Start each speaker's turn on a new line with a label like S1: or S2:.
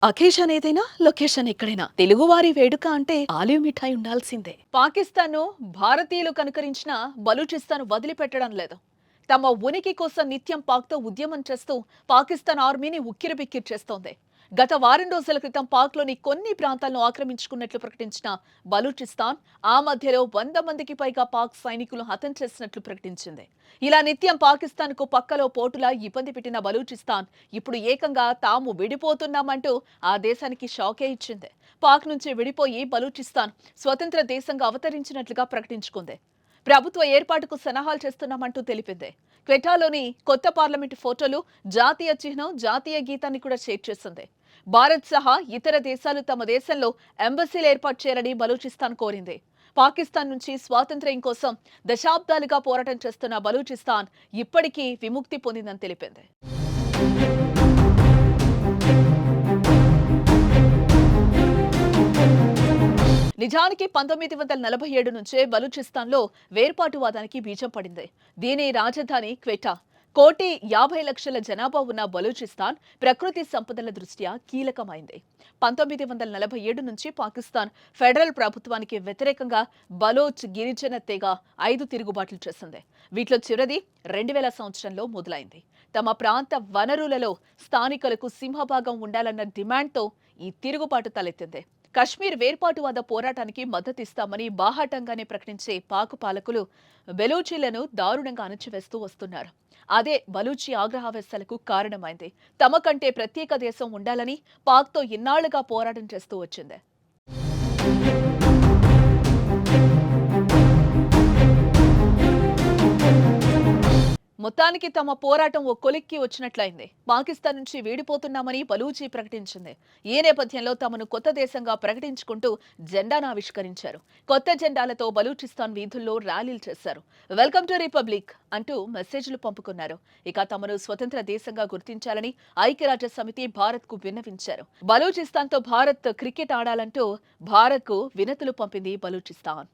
S1: Occasion ఏదైనా location ఎక్కడైనా తెలుగువారి వేడుక అంటే ఆలివ్ మిఠాయి ఉండాల్సిందే. పాకిస్తాన్ను భారతీయులు కనుకరించిన బలూచిస్తాన్ వదిలిపెట్టడం లేదు. తమ ఉనికి కోసం నిత్యం పాక్తో ఉద్యమం చేస్తూ పాకిస్తాన్ ఆర్మీని ఉక్కిరిబిక్కిరి చేస్తోంది. గత వారం రోజుల క్రితం పాక్లోని కొన్ని ప్రాంతాలను ఆక్రమించుకున్నట్లు ప్రకటించిన బలూచిస్తాన్ ఆ మధ్యలో 100 మందికి పైగా పాక్ సైనికులు హతం చేసినట్లు ప్రకటించింది. ఇలా నిత్యం పాకిస్తాన్కు పక్కలో పోటులా ఇబ్బంది పెట్టిన బలూచిస్తాన్ ఇప్పుడు ఏకంగా తాము విడిపోతున్నామంటూ ఆ దేశానికి షాకే ఇచ్చింది. పాక్ నుంచి విడిపోయి బలూచిస్తాన్ స్వతంత్ర దేశంగా అవతరించినట్లుగా ప్రకటించుకుంది. ప్రభుత్వ ఏర్పాటుకు సన్నాహాలు చేస్తున్నామంటూ తెలిపింది. క్వెటాలోని కొత్త పార్లమెంటు ఫోటోలు, జాతీయ చిహ్నం, జాతీయ గీతాన్ని కూడా షేర్ చేసింది. భారత్ సహా ఇతర దేశాలు తమ దేశంలో ఎంబసీలు ఏర్పాటు చేయాలని బలూచిస్తాన్ కోరింది. పాకిస్తాన్ నుంచి స్వాతంత్ర్యం కోసం దశాబ్దాలుగా పోరాటం చేస్తున్న బలూచిస్తాన్ ఇప్పటికీ విముక్తి పొందిందని తెలిపింది. నిజానికి 1947 నుంచే బలూచిస్తాన్లో వేర్పాటువాదానికి బీజం పడింది. దీని రాజధాని క్వెటా. 1,50,00,000 జనాభా ఉన్న బలూచిస్తాన్ ప్రకృతి సంపదల దృష్ట్యా కీలకమైంది. 1947 నుంచి పాకిస్తాన్ ఫెడరల్ ప్రభుత్వానికి వ్యతిరేకంగా బలోచ్ గిరిజన తెగ 5 తిరుగుబాట్లు చేసింది. వీటిలో చివరిది 2000 సంవత్సరంలో మొదలైంది. తమ ప్రాంత వనరులలో స్థానికులకు సింహభాగం ఉండాలన్న డిమాండ్తో ఈ తిరుగుబాటు తలెత్తింది. కశ్మీర్ వేర్పాటువాద పోరాటానికి మద్దతిస్తామని బాహాటంగానే ప్రకటించే పాక్ పాలకులు బెలూచీలను దారుణంగా అణచివేస్తూ వస్తున్నారు. అదే బలూచి ఆగ్రహావేశాలకు కారణమైంది. తమ కంటే ప్రత్యేక దేశం ఉండాలని పాక్తో ఇన్నాళ్లుగా పోరాటం చేస్తూ వచ్చింది. మొత్తానికి తమ పోరాటం ఓ కొలిక్కి వచ్చినట్లయింది. పాకిస్తాన్ నుంచి వీడిపోతున్నామని బలూచి ప్రకటించింది. ఈ నేపథ్యంలో తమను కొత్త దేశంగా ప్రకటించుకుంటూ జెండాను ఆవిష్కరించారు. కొత్త జెండాలతో బలూచిస్తాన్ వీధుల్లో ర్యాలీలు చేశారు. వెల్కమ్ టు రిపబ్లిక్ అంటూ మెసేజ్లు పంపుకున్నారు. ఇక తమను స్వతంత్ర దేశంగా గుర్తించాలని ఐక్యరాజ్య సమితి భారత్ కు విన్నవించారు. బలూచిస్తాన్ తో భారత్ క్రికెట్ ఆడాలంటూ భారత్ కు వినతులు పంపింది బలూచిస్తాన్.